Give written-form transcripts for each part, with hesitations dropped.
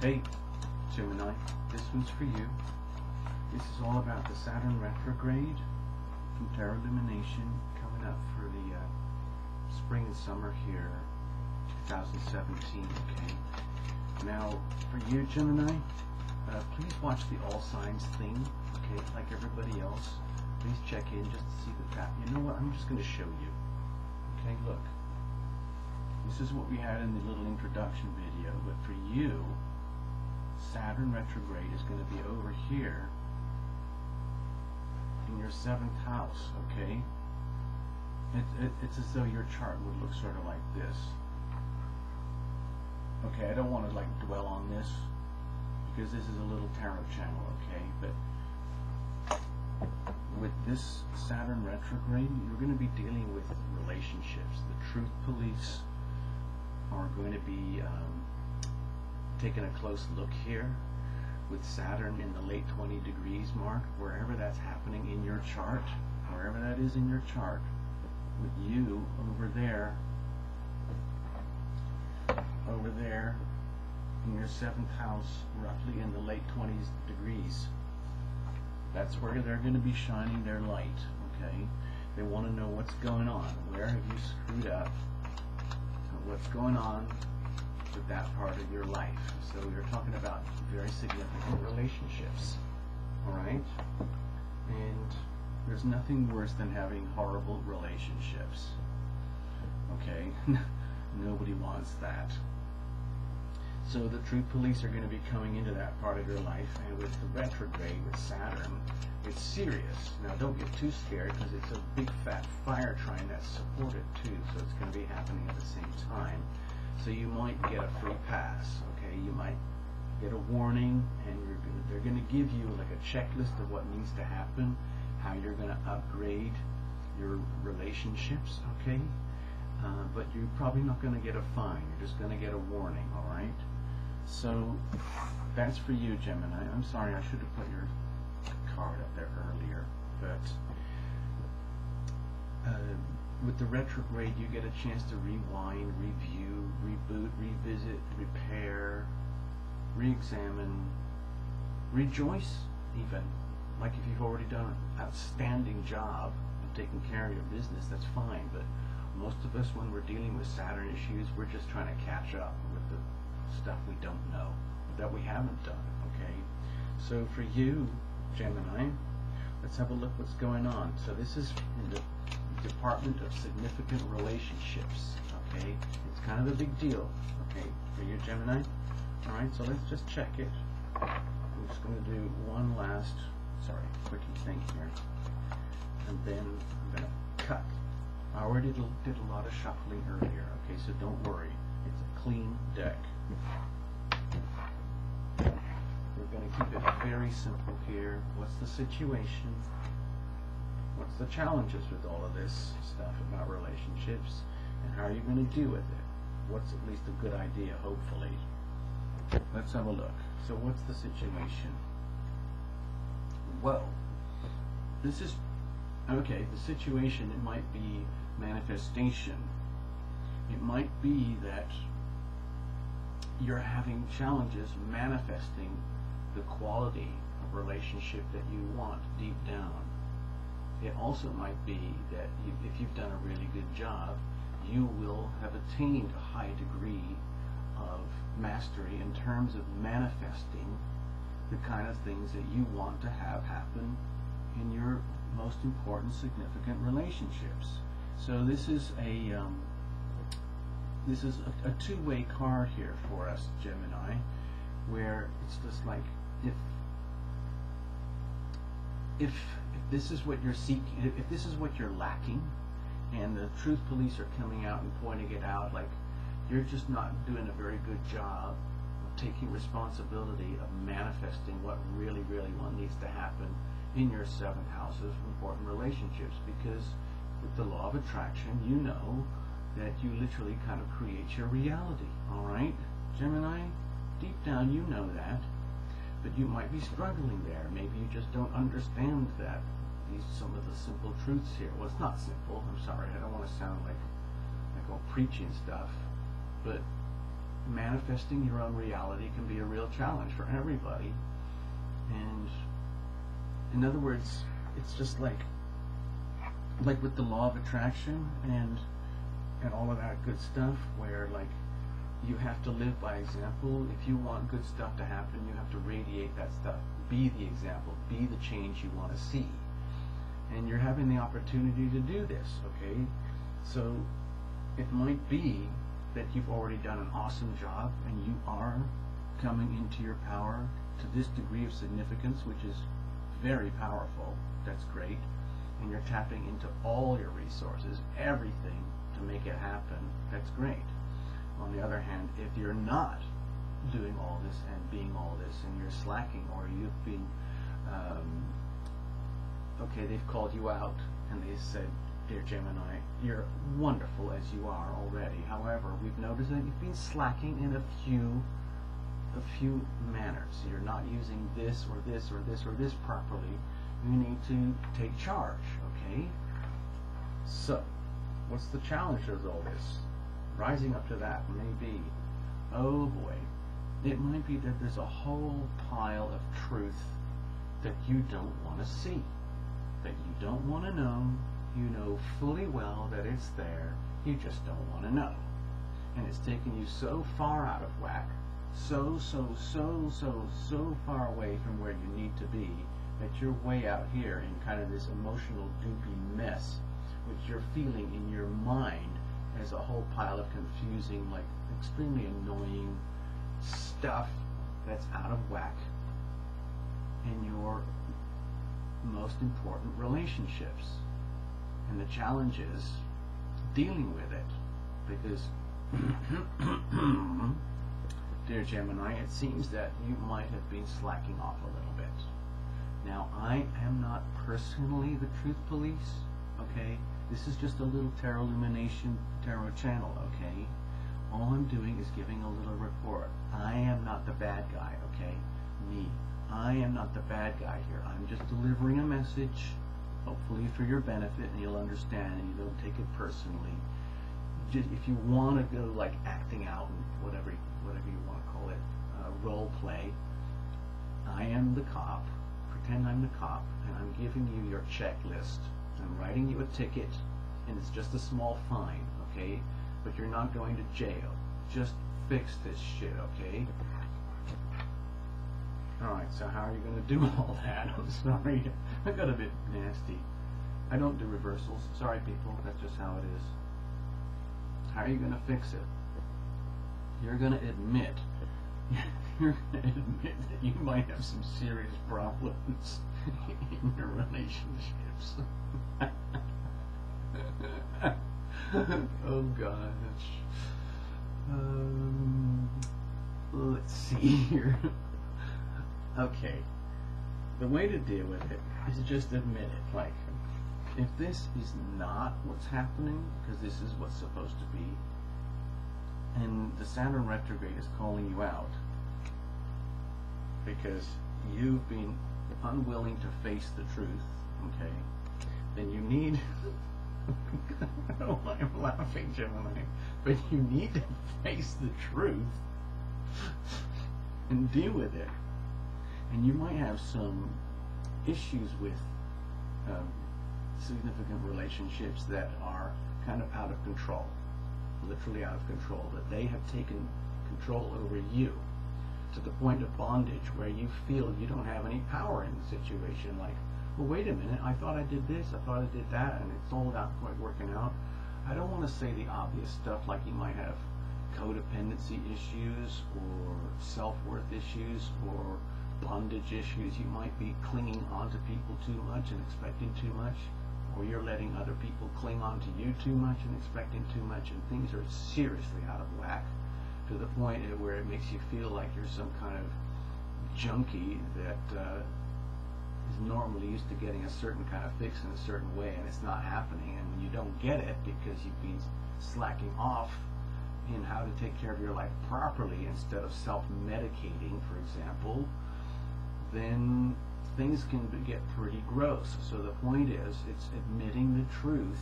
Hey, Gemini, this one's for you. This is all about the Saturn retrograde from Tarot Lumination coming up for the spring and summer here, 2017, okay? Now, for you, Gemini, please watch the all signs thing, okay? Like everybody else, please check in just to see that. You know what? I'm just going to show you. Okay, look. This is what we had in the little introduction video, but for you, Saturn retrograde is going to be over here in your 7th house, okay? It's as though your chart would look sort of like this. Okay, I don't want to like dwell on this because this is a little tarot channel, okay? But with this Saturn retrograde, you're going to be dealing with relationships. The truth police are going to be taking a close look here with Saturn in the late 20 degrees mark, wherever that's happening in your chart, wherever that is in your chart, with you over there in your 7th house, roughly in the late 20s degrees. That's where they're going to be shining their light, okay? They want to know what's going on. Where have you screwed up? What's going on with that part of your life? So we're talking about very significant relationships, all right? And there's nothing worse than having horrible relationships, okay? Nobody wants that. So the truth police are going to be coming into that part of your life, and with the retrograde with Saturn, it's serious. Now don't get too scared because it's a big fat fire trine that's supported too, so it's going to be happening at the same time. So you might get a free pass, okay? You might get a warning, and they're going to give you like a checklist of what needs to happen, how you're going to upgrade your relationships, okay? But you're probably not going to get a fine. You're just going to get a warning, all right? So that's for you, Gemini. I'm sorry, I should have put your card up there earlier, but with the retrograde, you get a chance to rewind, review, reboot, revisit, repair, re-examine, rejoice even. Like if you've already done an outstanding job of taking care of your business, that's fine, but most of us, when we're dealing with Saturn issues, we're just trying to catch up with the stuff we don't know, that we haven't done, okay? So for you, Gemini, let's have a look what's going on. So this is in the Department of Significant Relationships, okay? It's kind of a big deal, okay, for you, Gemini. All right, so let's just check it. I'm just going to do one last, quickie thing here, and then I'm going to cut. I already did a lot of shuffling earlier, okay, so don't worry. It's a clean deck. We're going to keep it very simple here. What's the situation? What's the challenges with all of this stuff about relationships? And how are you going to deal with it? What's at least a good idea, hopefully? Let's have a look. So what's the situation? Well, this is, okay, the situation, it might be manifestation. It might be that you're having challenges manifesting the quality of relationship that you want deep down. It also might be that if you've done a really good job, you will have attained a high degree of mastery in terms of manifesting the kind of things that you want to have happen in your most important, significant relationships. So this is a two-way card here for us, Gemini, where it's just like if this is what you're seeking, if this is what you're lacking, and the truth police are coming out and pointing it out, like you're just not doing a very good job of taking responsibility of manifesting what really needs to happen in your 7th house of important relationships, because with the law of attraction, you know that you literally kind of create your reality, all right, Gemini? Deep down, you know that, but you might be struggling there. Maybe you just don't understand that. Some of the simple truths here. Well, it's not simple. I'm sorry. I don't want to sound like all preachy and stuff, but manifesting your own reality can be a real challenge for everybody. And in other words, it's just like with the law of attraction and all of that good stuff, where like you have to live by example. If you want good stuff to happen, you have to radiate that stuff. Be the example. Be the change you want to see. And you're having the opportunity to do this, okay? So it might be that you've already done an awesome job and you are coming into your power to this degree of significance, which is very powerful. That's great. And you're tapping into all your resources, everything, to make it happen. That's great. On the other hand, if you're not doing all this and being all this, and you're slacking, or you've been okay, they've called you out and they said, dear Gemini, you're wonderful as you are already. However, we've noticed that you've been slacking in a few manners. You're not using this or this or this or this properly. You need to take charge, okay? So, what's the challenge of all this? Rising up to that may be, oh boy, it might be that there's a whole pile of truth that you don't want to see, that you don't want to know. You know fully well that it's there, you just don't want to know. And it's taken you so far out of whack, so far away from where you need to be, that you're way out here in kind of this emotional doopy mess, which you're feeling in your mind as a whole pile of confusing, like extremely annoying stuff that's out of whack in your most important relationships. And the challenge is dealing with it, because dear Gemini, it seems that you might have been slacking off a little bit. Now, I am not personally the truth police, okay? This is just a little tarot Lumination tarot channel, okay? All I'm doing is giving a little report. I am not the bad guy, okay? Me. I am not the bad guy here. I'm just delivering a message, hopefully for your benefit, and you'll understand and you don't take it personally. Just, if you want to go like acting out and whatever you want to call it, role play, I am the cop. Pretend I'm the cop, and I'm giving you your checklist. I'm writing you a ticket, and it's just a small fine, okay? But you're not going to jail. Just fix this shit, okay? Alright, so how are you going to do all that? I'm sorry, I got a bit nasty. I don't do reversals. Sorry, people, that's just how it is. How are you going to fix it? You're going to admit that you might have some serious problems in your relationships. Oh gosh. Let's see here. Okay, the way to deal with it is just admit it. Like, if this is not what's happening, because this is what's supposed to be, and the Saturn retrograde is calling you out because you've been unwilling to face the truth, okay, then you need I don't know why I'm laughing, Gemini, but you need to face the truth and deal with it. And you might have some issues with significant relationships that are kind of out of control, literally out of control, that they have taken control over you to the point of bondage where you feel you don't have any power in the situation. Like, well, wait a minute, I thought I did this, I thought I did that, and it's all not quite working out. I don't want to say the obvious stuff like you might have codependency issues or self-worth issues or bondage issues. You might be clinging on to people too much and expecting too much, or you're letting other people cling on to you too much and expecting too much, and things are seriously out of whack to the point where it makes you feel like you're some kind of junkie that is normally used to getting a certain kind of fix in a certain way, and it's not happening. And when you don't get it because you've been slacking off in how to take care of your life properly instead of self-medicating, for example, then things can get pretty gross. So the point is, it's admitting the truth.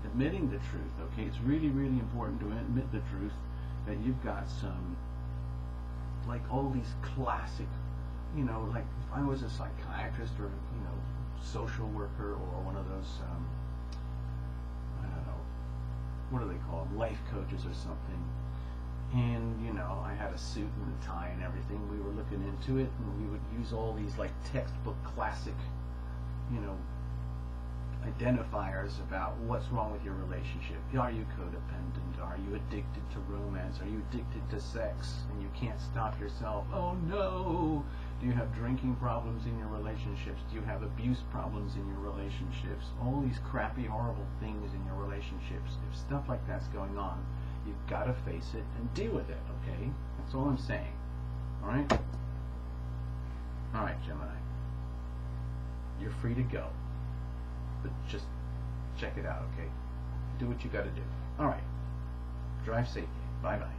Admitting the truth, okay? It's really, really important to admit the truth that you've got some, like all these classic, you know, like if I was a psychiatrist or, you know, social worker or one of those, I don't know, what do they call them, life coaches or something, and, you know, I had a suit and a tie and everything, we were looking into it, and we would use all these like textbook classic, you know, identifiers about what's wrong with your relationship. Are you codependent? Are you addicted to romance? Are you addicted to sex and you can't stop yourself? Oh no! Do you have drinking problems in your relationships? Do you have abuse problems in your relationships? All these crappy, horrible things in your relationships. If stuff like that's going on, you've got to face it and deal with it, okay? That's all I'm saying. Alright? Alright, Gemini. You're free to go. But just check it out, okay? Do what you gotta do. Alright. Drive safely. Bye-bye.